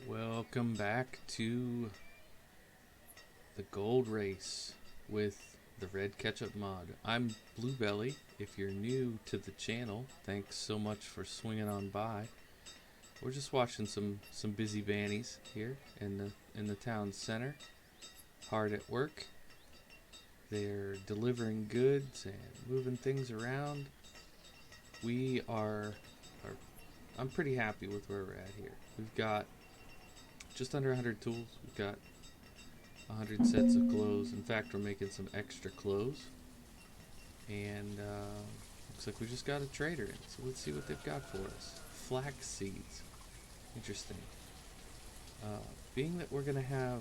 Welcome back to the Gold Race with the Red Ketchup Mod. I'm Bluebelly. If you're new to the channel, thanks so much for swinging on by. We're just watching some busy bannies here in the town center, hard at work. They're delivering goods and moving things around. I'm pretty happy with where we're at here. We've got just under 100 tools. We've got 100 sets of clothes. In fact, we're making some extra clothes. And looks like we just got a trader in. So let's see what they've got for us. Flax seeds. Interesting. Being that we're going to have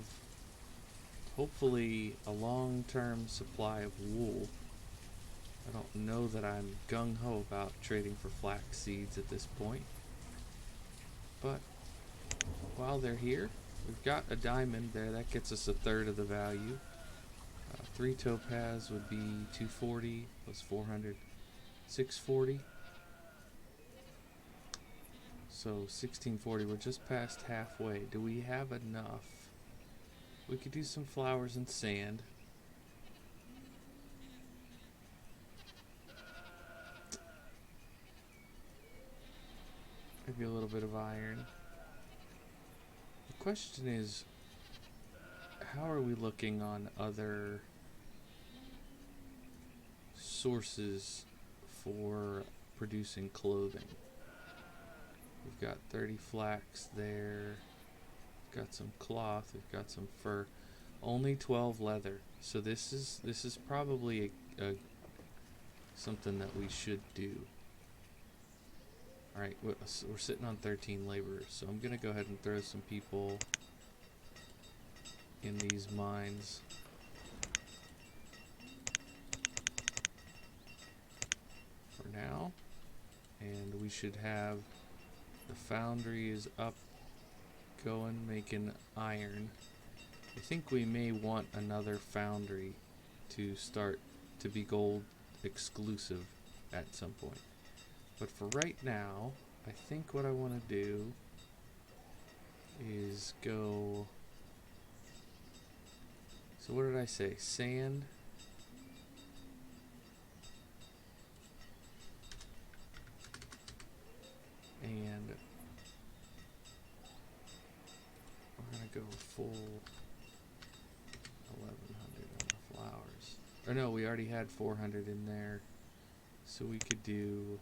hopefully a long-term supply of wool, I don't know that I'm gung-ho about trading for flax seeds at this point. But while they're here, we've got a diamond there. That gets us a third of the value. 3 topaz would be 240 plus 400, 640. So 1640, we're just past halfway. Do we have enough? We could do some flowers and sand. Maybe a little bit of iron. The question is, how are we looking on other sources for producing clothing? We've got 30 flax there. We've got some cloth. We've got some fur. Only 12 leather. So this is probably a something that we should do. Alright, we're sitting on 13 laborers, so I'm going to go ahead and throw some people in these mines. For now. And we should have the foundry is up, going, making iron. I think we may want another foundry to start to be gold exclusive at some point. But for right now, I think what I want to do is go... So what did I say? Sand. And we're going to go full 1100 on the flowers. Or no, we already had 400 in there. So we could do...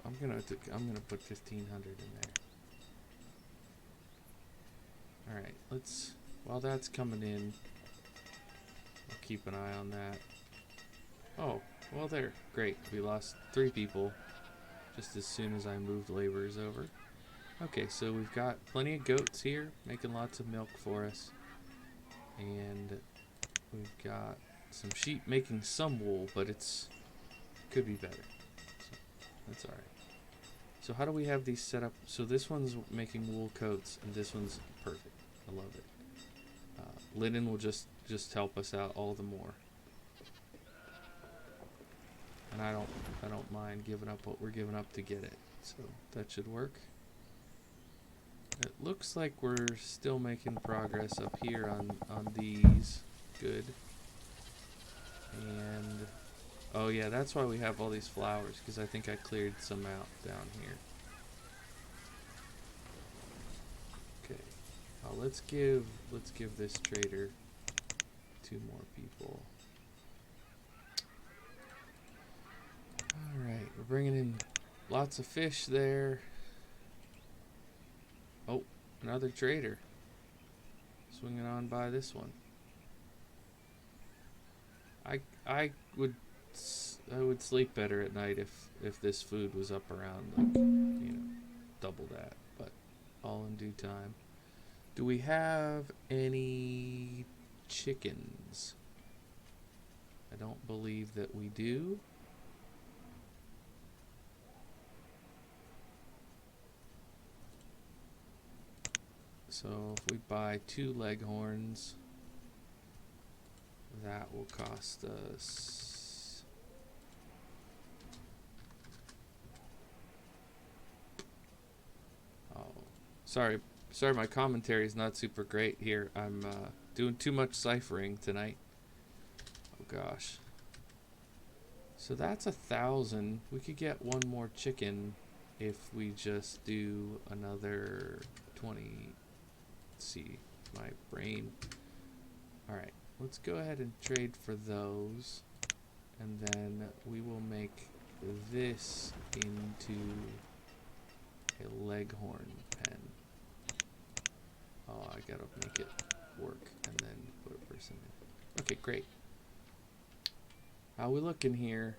I'm gonna put 1500 in there. Alright, while that's coming in, I'll keep an eye on that. Oh, well there, great. We lost 3 people just as soon as I moved laborers over. Okay, so we've got plenty of goats here, making lots of milk for us. And we've got some sheep making some wool, but could be better. So that's alright. So how do we have these set up? So this one's making wool coats, and this one's perfect. I love it. Linen will just help us out all the more. And I don't mind giving up what we're giving up to get it. So that should work. It looks like we're still making progress up here on these. Good. And oh yeah, that's why we have all these flowers, because I think I cleared some out down here. Okay. Let's give this trader 2 more people. Alright, we're bringing in lots of fish there. Oh, another trader. Swinging on by this one. I would sleep better at night if this food was up around, like, double that, but all in due time. Do we have any chickens? I don't believe that we do. So if we buy 2 leghorns, that will cost us Sorry, my commentary is not super great here. I'm doing too much ciphering tonight. Oh gosh. So that's 1,000. We could get one more chicken if we just do another 20. Let's see, my brain. All right, let's go ahead and trade for those, and then we will make this into a leghorn pen. Oh, I gotta make it work and then put a person in. Okay, great. How we looking here?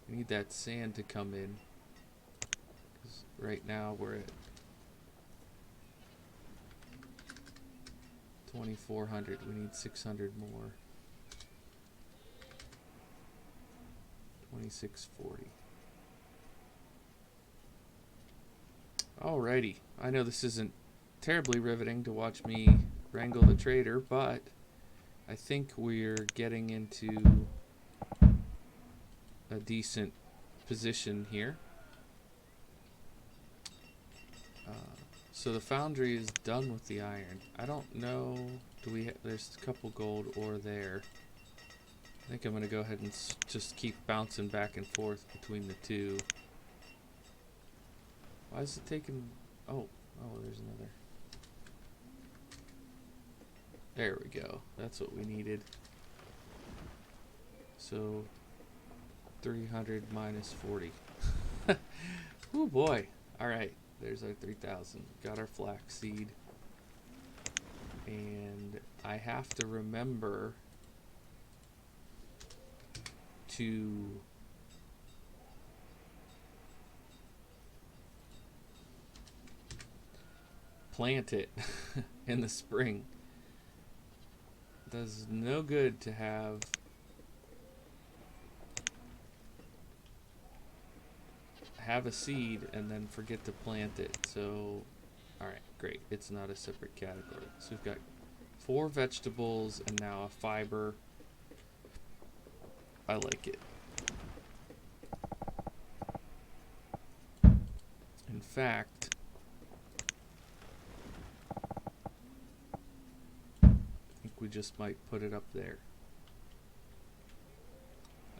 We need that sand to come in, because right now we're at 2,400. We need 600 more. 2,640. Alrighty. I know this isn't terribly riveting to watch me wrangle the trader, but I think we're getting into a decent position here. So the foundry is done with the iron. I don't know. There's a couple gold ore there. I think I'm going to go ahead and just keep bouncing back and forth between the two. Why is it taking... Oh, there's another. There we go. That's what we needed. So 300 minus 40. Oh boy. Alright, there's our 3,000. Got our flaxseed. And I have to remember to plant it in the spring. Does no good to have a seed and then forget to plant it. So, alright, great. It's not a separate category. So we've got 4 vegetables and now a fiber. I like it. In fact, I think we just might put it up there.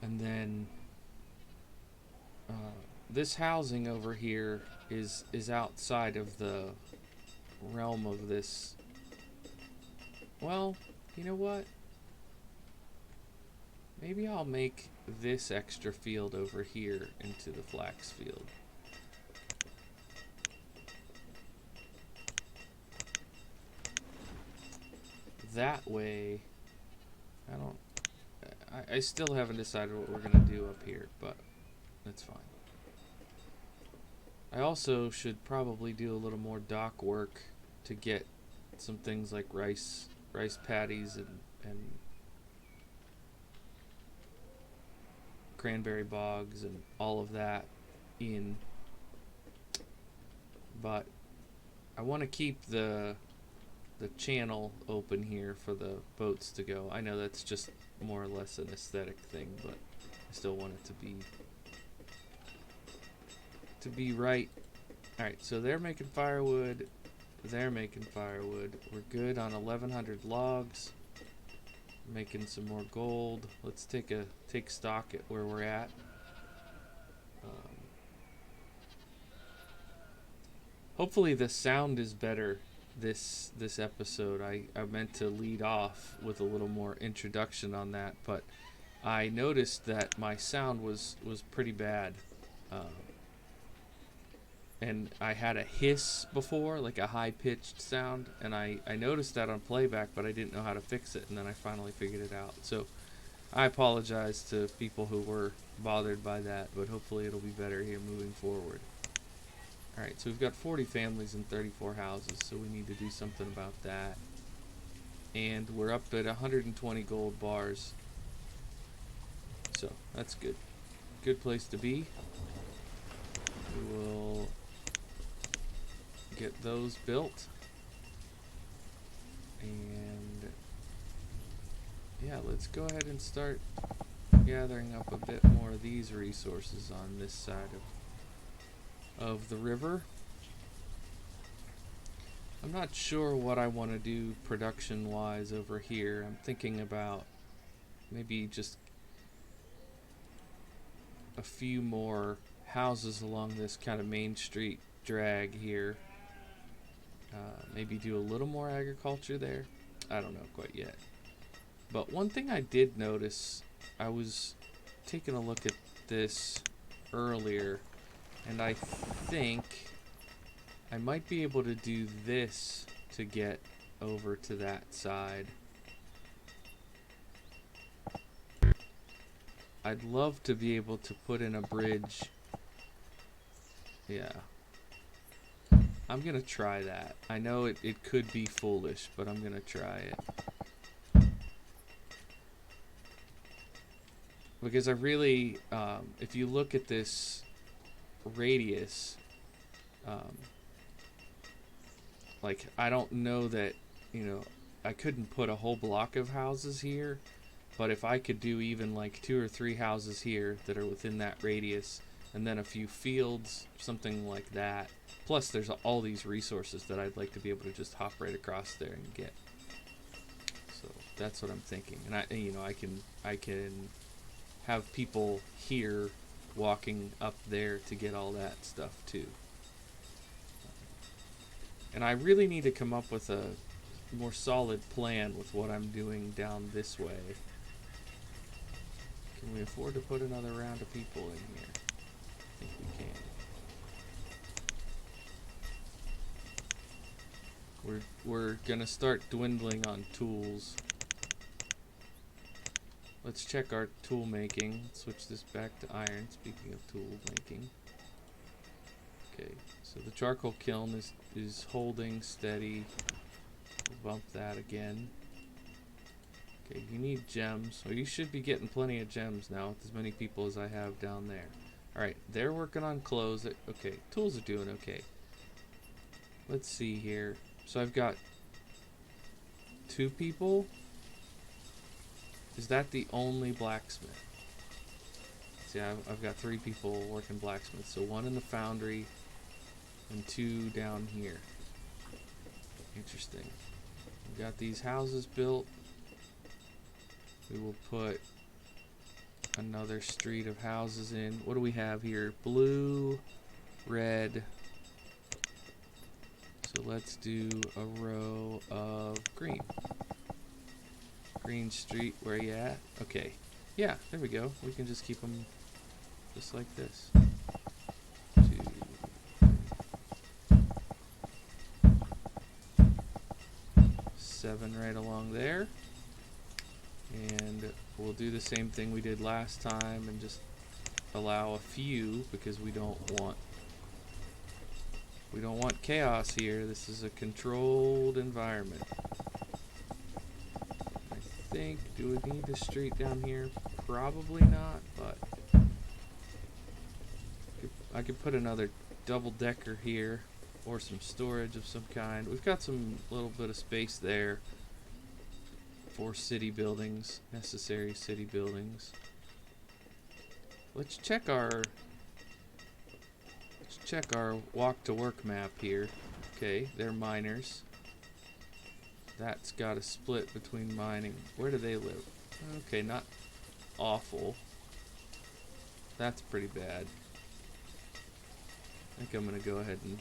And then this housing over here is outside of the realm of this. Well, you know what? Maybe I'll make this extra field over here into the flax field. That way, I still haven't decided what we're gonna do up here, but that's fine. I also should probably do a little more dock work to get some things like rice patties and cranberry bogs and all of that in. But I want to keep the channel open here for the boats to go. I know that's just more or less an aesthetic thing, but I still want it to be right. Alright, so they're making firewood. They're making firewood. We're good on 1,100 logs. Making some more gold. Let's take stock at where we're at. Hopefully the sound is better this episode. I meant to lead off with a little more introduction on that, but I noticed that my sound was pretty bad. And I had a hiss before, like a high-pitched sound, and I noticed that on playback, but I didn't know how to fix it, and then I finally figured it out. So I apologize to people who were bothered by that, but hopefully it'll be better here moving forward. Alright, so we've got 40 families and 34 houses, so we need to do something about that. And we're up at 120 gold bars. So, that's good. Good place to be. We will get those built. And yeah, let's go ahead and start gathering up a bit more of these resources on this side of the river. I'm not sure what I want to do production wise over here. I'm thinking about maybe just a few more houses along this kind of main street drag here. Maybe do a little more agriculture there. I don't know quite yet. But one thing I did notice, I was taking a look at this earlier, and I think I might be able to do this to get over to that side. I'd love to be able to put in a bridge. Yeah. I'm gonna try that. I know it could be foolish, but I'm gonna try it. Because I really, if you look at this radius, like, I don't know that, you know, I couldn't put a whole block of houses here, but if I could do even like 2 or 3 houses here that are within that radius, and then a few fields, something like that. Plus, there's all these resources that I'd like to be able to just hop right across there and get. So that's what I'm thinking, and I can have people here walking up there to get all that stuff too. And I really need to come up with a more solid plan with what I'm doing down this way. Can we afford to put another round of people in here? I think we can. We're gonna start dwindling on tools. Let's check our tool making. Switch this back to iron, speaking of tool making. Okay, so the charcoal kiln is holding steady. We'll bump that again. Okay, you need gems. Well, you should be getting plenty of gems now with as many people as I have down there. Alright, they're working on clothes. Okay, tools are doing okay. Let's see here. So I've got 2 people. Is that the only blacksmith? See, I've got 3 people working blacksmith. So 1 in the foundry and 2 down here. Interesting. We've got these houses built. We will put another street of houses in. What do we have here? Blue, red. So let's do a row of green. Green street, where you at? Okay. Yeah, there we go. We can just keep them just like this. 2, 7 right along there. And we'll do the same thing we did last time and just allow a few, because we don't want chaos here. This is a controlled environment. I think, do we need a street down here? Probably not, but I could put another double decker here, or some storage of some kind. We've got some little bit of space there for city buildings, necessary city buildings. Let's check our walk to work map here. Okay, they're miners. That's got a split between mining. Where do they live? Okay, not awful. That's pretty bad. I think I'm gonna go ahead and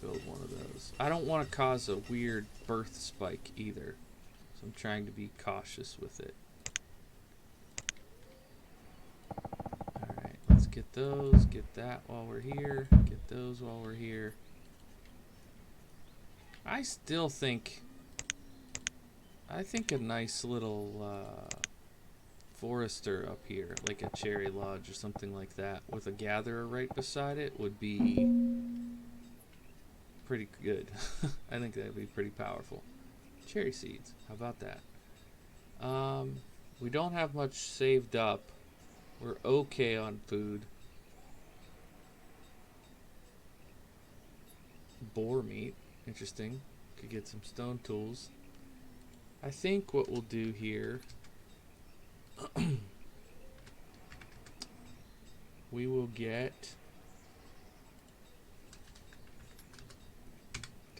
build one of those. I don't want to cause a weird birth spike either, so I'm trying to be cautious with it. Alright, let's get those, get that while we're here, get those while we're here. I still think, a nice little forester up here, like a cherry lodge or something like that, with a gatherer right beside it would be pretty good. I think that'd be pretty powerful. Cherry seeds, how about that? We don't have much saved up. We're okay on food. Boar meat, interesting. Could get some stone tools. I think what we'll do here, we will get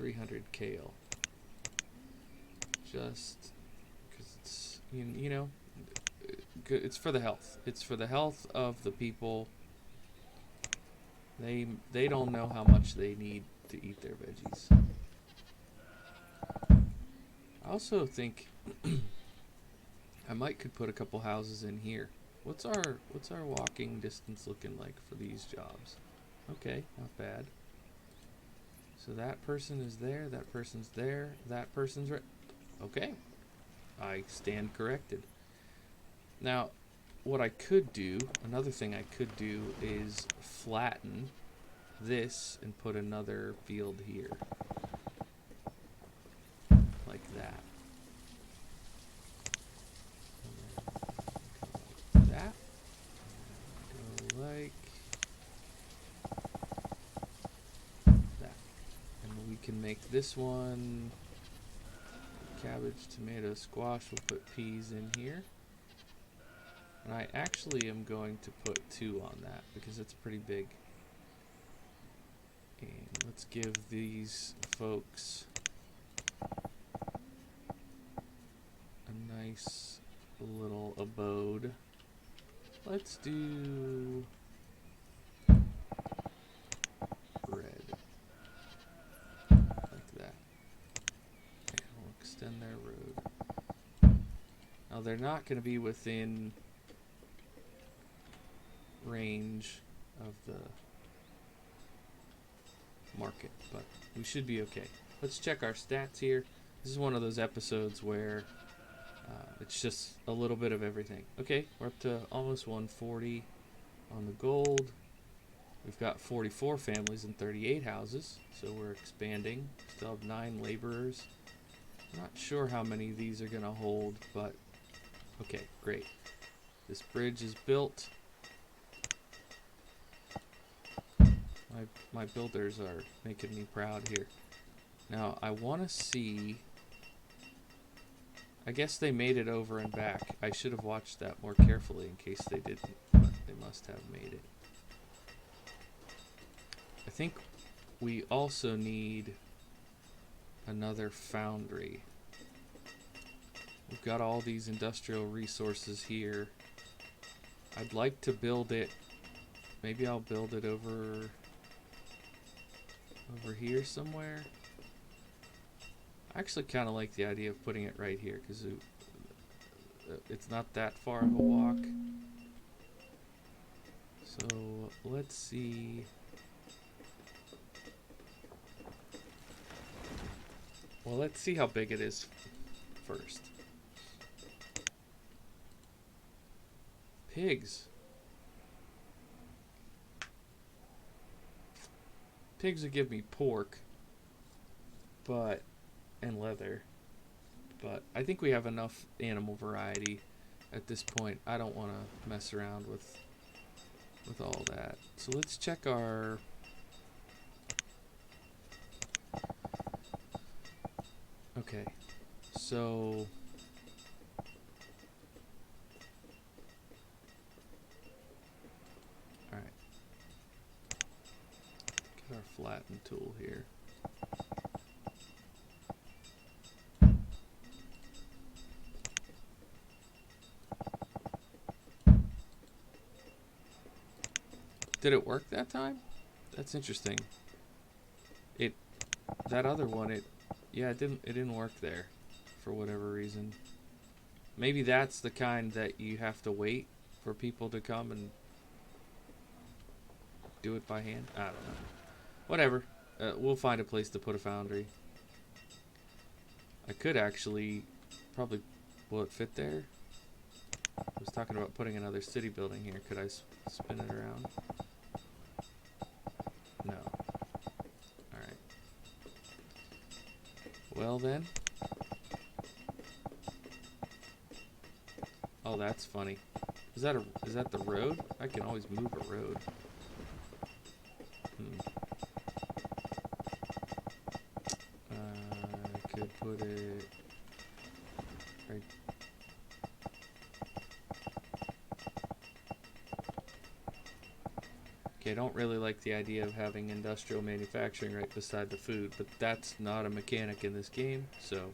300 kale. Just because it's, you know, good. It's for the health. It's for the health of the people. They don't know how much they need to eat their veggies. I also think I might could put a couple houses in here. What's our walking distance looking like for these jobs? Okay, not bad. So that person is there, that person's there, that person's right. Okay, I stand corrected. Now, what I could do, another thing I could do is flatten this and put another field here. Like that. And then go like that. Go like that. And we can make this one cabbage, tomato, squash. We'll put peas in here. And I actually am going to put 2 on that because it's pretty big. And let's give these folks a nice little abode. Let's do red. Like that. And we'll extend their road. Now they're not going to be within range of the market, but we should be okay. Let's check our stats here. This is one of those episodes where it's just a little bit of everything. Okay, we're up to almost 140 on the gold. We've got 44 families and 38 houses, so we're expanding. Still have 9 laborers. I'm not sure how many of these are going to hold, but okay, great. This bridge is built. My builders are making me proud here. Now, I want to see... I guess they made it over and back. I should have watched that more carefully in case they didn't, but they must have made it. I think we also need another foundry. We've got all these industrial resources here. I'd like to build it. Maybe I'll build it over here somewhere. I actually kind of like the idea of putting it right here because it's not that far of a walk. So let's see. Well, let's see how big it is first. Pigs. Pigs would give me pork, and leather, but I think we have enough animal variety at this point. I don't want to mess around with all that. So let's check our... Okay, so... Alright. Get our flatten tool here. Did it work that time? That's interesting. That other one, yeah, it didn't work there for whatever reason. Maybe that's the kind that you have to wait for people to come and do it by hand. I don't know. Whatever. We'll find a place to put a foundry. I could actually probably... Will it fit there? I was talking about putting another city building here. Could I spin it around? No. Alright. Well then. Oh, that's funny. Is that the road? I can always move a road. I could put it right. Okay, I don't really like the idea of having industrial manufacturing right beside the food, but that's not a mechanic in this game, so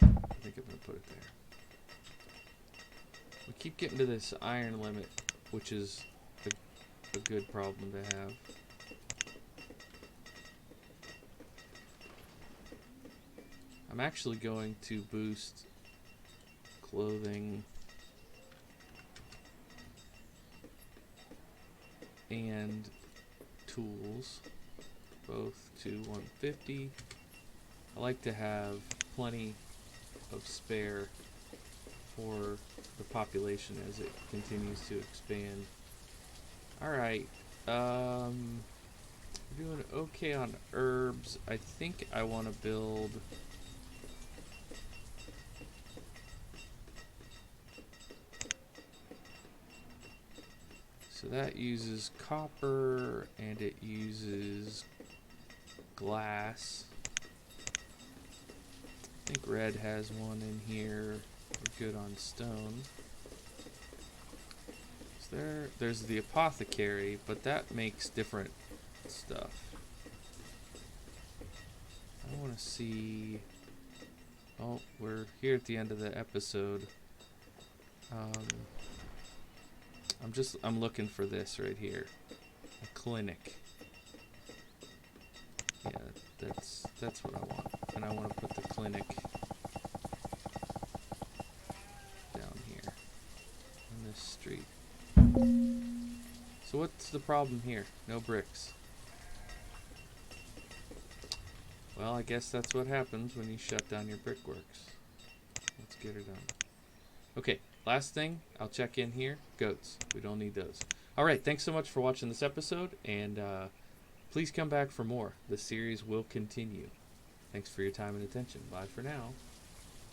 I think I'm gonna put it there. We keep getting to this iron limit, which is a good problem to have. I'm actually going to boost clothing and tools both to 150. I like to have plenty of spare for the population as it continues to expand. Alright, we're doing okay on herbs. I think I want to build so that uses copper and it uses glass. I think red has one in here. We're good on stone. There's the apothecary, but that makes different stuff. I want to see. Oh, we're here at the end of the episode. I'm looking for this right here. A clinic. Yeah, that's what I want. And I want to put the clinic down here on this street. So what's the problem here? No bricks. Well, I guess that's what happens when you shut down your brickworks. Let's get her done. Okay, last thing, I'll check in here. Goats. We don't need those. Alright, thanks so much for watching this episode, and please come back for more. The series will continue. Thanks for your time and attention. Bye for now.